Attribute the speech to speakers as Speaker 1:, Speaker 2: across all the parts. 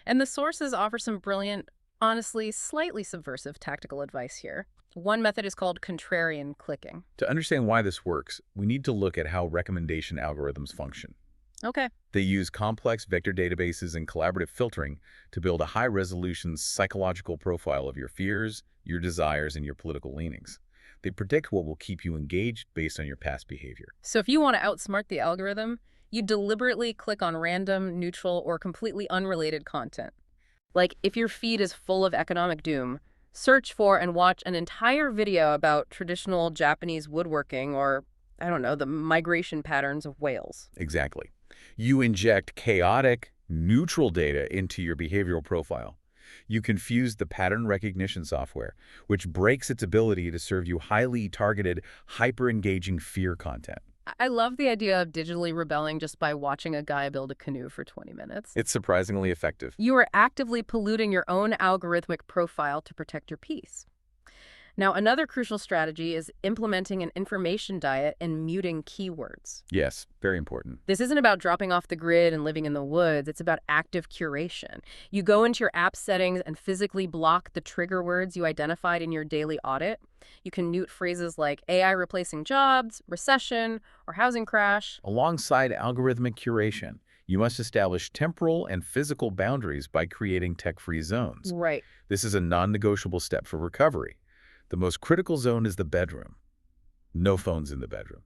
Speaker 1: And the sources offer some brilliant, honestly, slightly subversive tactical advice here. One method is called contrarian clicking.
Speaker 2: To understand why this works, we need to look at how recommendation algorithms function.
Speaker 1: Okay.
Speaker 2: They use complex vector databases and collaborative filtering to build a high-resolution psychological profile of your fears, your desires, and your political leanings. They predict what will keep you engaged based on your past behavior.
Speaker 1: So if you want to outsmart the algorithm, you deliberately click on random, neutral, or completely unrelated content. Like if your feed is full of economic doom, search for and watch an entire video about traditional Japanese woodworking or, I don't know, the migration patterns of whales.
Speaker 2: Exactly. You inject chaotic, neutral data into your behavioral profile. You confuse the pattern recognition software, which breaks its ability to serve you highly targeted, hyper-engaging fear content.
Speaker 1: I love the idea of digitally rebelling just by watching a guy build a canoe for 20 minutes.
Speaker 2: It's surprisingly effective.
Speaker 1: You are actively polluting your own algorithmic profile to protect your peace. Now, another crucial strategy is implementing an information diet and muting keywords.
Speaker 2: Yes, very important.
Speaker 1: This isn't about dropping off the grid and living in the woods. It's about active curation. You go into your app settings and physically block the trigger words you identified in your daily audit. You can mute phrases like AI replacing jobs, recession, or housing crash.
Speaker 2: Alongside algorithmic curation, you must establish temporal and physical boundaries by creating tech-free zones.
Speaker 1: Right.
Speaker 2: This is a non-negotiable step for recovery. The most critical zone is the bedroom. No phones in the bedroom.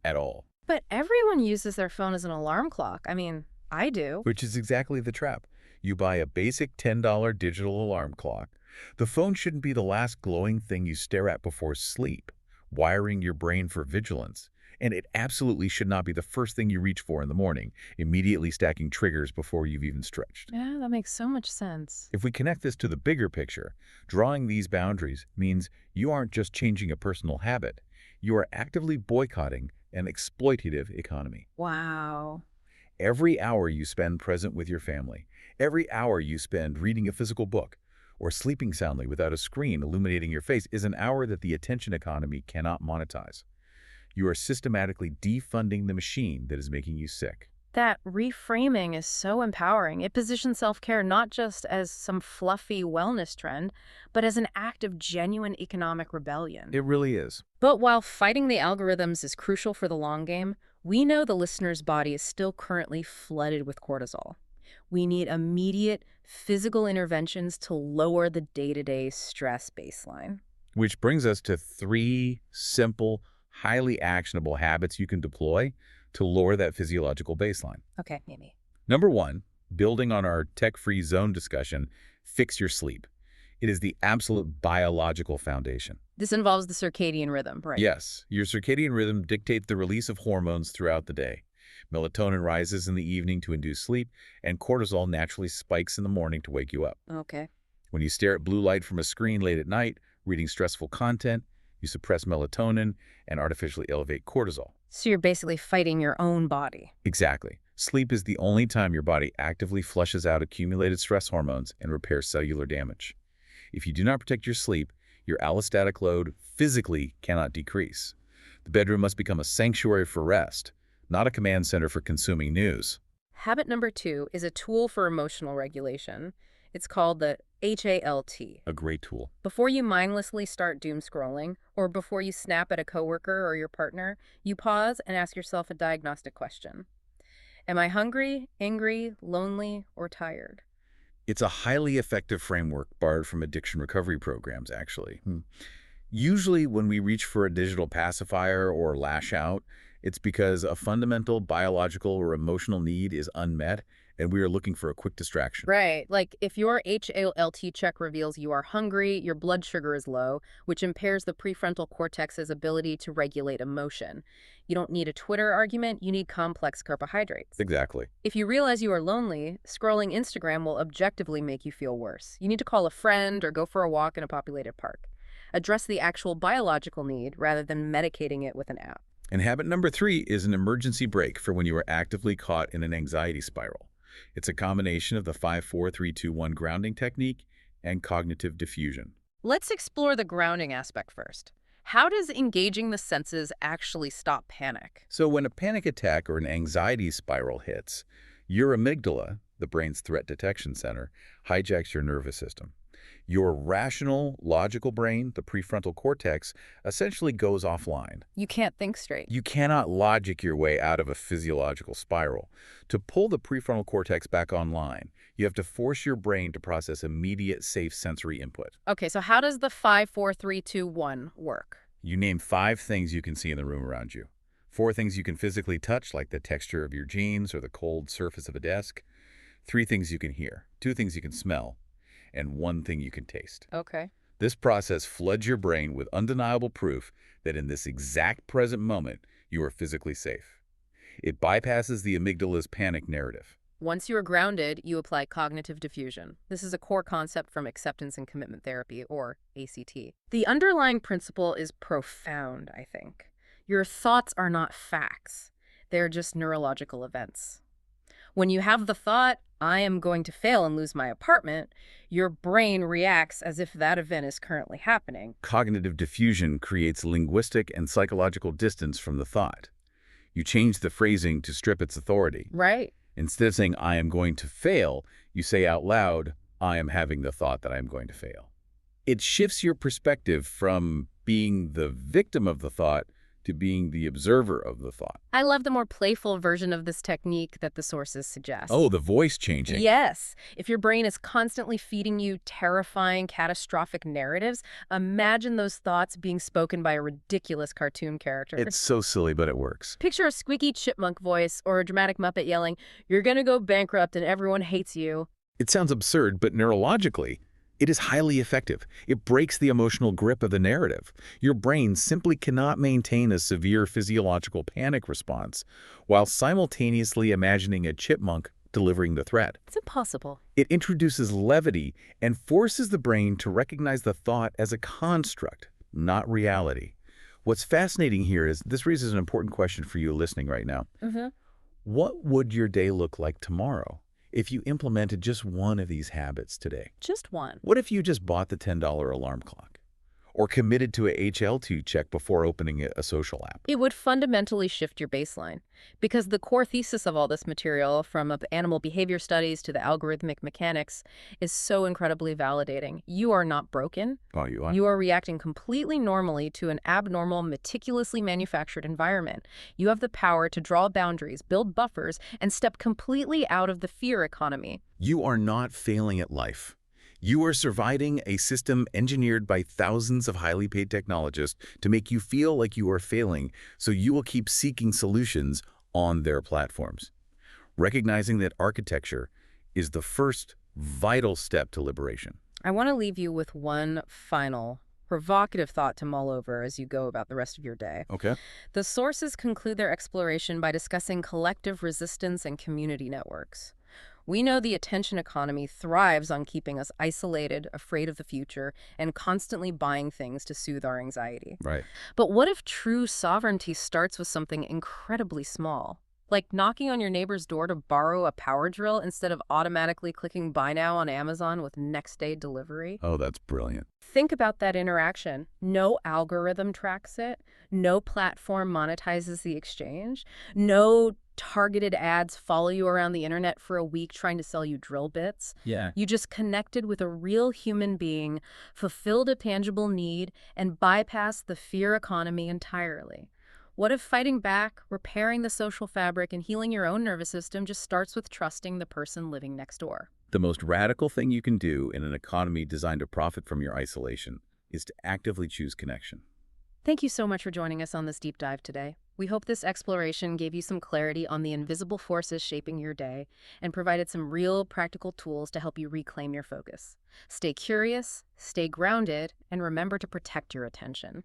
Speaker 2: At all.
Speaker 1: But everyone uses their phone as an alarm clock. I mean, I do.
Speaker 2: Which is exactly the trap. You buy a basic $10 digital alarm clock. The phone shouldn't be the last glowing thing you stare at before sleep, wiring your brain for vigilance. And it absolutely should not be the first thing you reach for in the morning, immediately stacking triggers before you've even stretched.
Speaker 1: Yeah, that makes so much sense.
Speaker 2: If we connect this to the bigger picture, drawing these boundaries means you aren't just changing a personal habit. You are actively boycotting an exploitative economy.
Speaker 1: Wow.
Speaker 2: Every hour you spend present with your family, every hour you spend reading a physical book, or sleeping soundly without a screen illuminating your face is an hour that the attention economy cannot monetize. You are systematically defunding the machine that is making you sick.
Speaker 1: That reframing is so empowering. It positions self-care not just as some fluffy wellness trend, but as an act of genuine economic rebellion.
Speaker 2: It really is.
Speaker 1: But while fighting the algorithms is crucial for the long game, we know the listener's body is still currently flooded with cortisol. We need immediate physical interventions to lower the day-to-day stress baseline.
Speaker 2: Which brings us to 3 simple, highly actionable habits you can deploy to lower that physiological baseline.
Speaker 1: Okay, maybe.
Speaker 2: Number 1, building on our tech-free zone discussion, fix your sleep. It is the absolute biological foundation.
Speaker 1: This involves the circadian rhythm, right?
Speaker 2: Yes, your circadian rhythm dictates the release of hormones throughout the day. Melatonin rises in the evening to induce sleep, and cortisol naturally spikes in the morning to wake you up.
Speaker 1: Okay.
Speaker 2: When you stare at blue light from a screen late at night, reading stressful content, you suppress melatonin and artificially elevate cortisol.
Speaker 1: So you're basically fighting your own body.
Speaker 2: Exactly. Sleep is the only time your body actively flushes out accumulated stress hormones and repairs cellular damage. If you do not protect your sleep, your allostatic load physically cannot decrease. The bedroom must become a sanctuary for rest, not a command center for consuming news.
Speaker 1: Habit number 2 is a tool for emotional regulation. It's called the HALT.
Speaker 2: A great tool.
Speaker 1: Before you mindlessly start doom scrolling, or before you snap at a coworker or your partner, you pause and ask yourself a diagnostic question. Am I hungry, angry, lonely, or tired?
Speaker 2: It's a highly effective framework borrowed from addiction recovery programs, actually. Usually when we reach for a digital pacifier or lash out, it's because a fundamental biological or emotional need is unmet and we are looking for a quick distraction.
Speaker 1: Right. Like if your HALT check reveals you are hungry, your blood sugar is low, which impairs the prefrontal cortex's ability to regulate emotion. You don't need a Twitter argument, you need complex carbohydrates.
Speaker 2: Exactly.
Speaker 1: If you realize you are lonely, scrolling Instagram will objectively make you feel worse. You need to call a friend or go for a walk in a populated park. Address the actual biological need rather than medicating it with an app.
Speaker 2: And habit number 3 is an emergency break for when you are actively caught in an anxiety spiral. It's a combination of the 5-4-3-2-1 grounding technique and cognitive diffusion.
Speaker 1: Let's explore the grounding aspect first. How does engaging the senses actually stop panic?
Speaker 2: So when a panic attack or an anxiety spiral hits, your amygdala, the brain's threat detection center, hijacks your nervous system. Your rational, logical brain, the prefrontal cortex, essentially goes offline.
Speaker 1: You can't think straight.
Speaker 2: You cannot logic your way out of a physiological spiral. To pull the prefrontal cortex back online, you have to force your brain to process immediate, safe sensory input.
Speaker 1: Okay, so how does the 5, 4, 3, 2, 1 work?
Speaker 2: You name 5 things you can see in the room around you. 4 things you can physically touch, like the texture of your jeans or the cold surface of a desk. 3 things you can hear, 2 things you can smell, and 1 thing you can taste.
Speaker 1: Okay.
Speaker 2: This process floods your brain with undeniable proof that in this exact present moment, you are physically safe. It bypasses the amygdala's panic narrative.
Speaker 1: Once you are grounded, you apply cognitive diffusion. This is a core concept from acceptance and commitment therapy, or ACT. The underlying principle is profound, I think. Your thoughts are not facts. They're just neurological events. When you have the thought, I am going to fail and lose my apartment, your brain reacts as if that event is currently happening.
Speaker 2: Cognitive diffusion creates linguistic and psychological distance from the thought. You change the phrasing to strip its authority.
Speaker 1: Right.
Speaker 2: Instead of saying, I am going to fail, you say out loud, I am having the thought that I am going to fail. It shifts your perspective from being the victim of the thought to being the observer of the thought.
Speaker 1: I love the more playful version of this technique that the sources suggest.
Speaker 2: Oh, the voice changing.
Speaker 1: Yes. If your brain is constantly feeding you terrifying, catastrophic narratives, imagine those thoughts being spoken by a ridiculous cartoon character.
Speaker 2: It's so silly, but it works.
Speaker 1: Picture a squeaky chipmunk voice or a dramatic Muppet yelling, "You're gonna go bankrupt and everyone hates you."
Speaker 2: It sounds absurd, but neurologically, it is highly effective. It breaks the emotional grip of the narrative. Your brain simply cannot maintain a severe physiological panic response while simultaneously imagining a chipmunk delivering the threat.
Speaker 1: It's impossible.
Speaker 2: It introduces levity and forces the brain to recognize the thought as a construct, not reality. What's fascinating here is this raises an important question for you listening right now. What would your day look like tomorrow if you implemented just one of these habits today?
Speaker 1: Just one.
Speaker 2: What if you just bought the $10 alarm clock? Or committed to a HL2 check before opening a social app?
Speaker 1: It would fundamentally shift your baseline, because the core thesis of all this material, from animal behavior studies to the algorithmic mechanics, is so incredibly validating. You are not broken.
Speaker 2: Oh, you are?
Speaker 1: You are reacting completely normally to an abnormal, meticulously manufactured environment. You have the power to draw boundaries, build buffers, and step completely out of the fear economy.
Speaker 2: You are not failing at life. You are surviving a system engineered by thousands of highly paid technologists to make you feel like you are failing, so you will keep seeking solutions on their platforms. Recognizing that architecture is the first vital step to liberation.
Speaker 1: I want to leave you with one final provocative thought to mull over as you go about the rest of your day.
Speaker 2: Okay.
Speaker 1: The sources conclude their exploration by discussing collective resistance and community networks. We know the attention economy thrives on keeping us isolated, afraid of the future, and constantly buying things to soothe our anxiety.
Speaker 2: Right.
Speaker 1: But what if true sovereignty starts with something incredibly small? Like knocking on your neighbor's door to borrow a power drill instead of automatically clicking buy now on Amazon with next day delivery?
Speaker 2: Oh, that's brilliant.
Speaker 1: Think about that interaction. No algorithm tracks it. No platform monetizes the exchange. No targeted ads follow you around the internet for a week trying to sell you drill bits.
Speaker 2: Yeah.
Speaker 1: You just connected with a real human being, fulfilled a tangible need, and bypassed the fear economy entirely. What if fighting back, repairing the social fabric, and healing your own nervous system just starts with trusting the person living next door?
Speaker 2: The most radical thing you can do in an economy designed to profit from your isolation is to actively choose connection.
Speaker 1: Thank you so much for joining us on this deep dive today. We hope this exploration gave you some clarity on the invisible forces shaping your day and provided some real practical tools to help you reclaim your focus. Stay curious, stay grounded, and remember to protect your attention.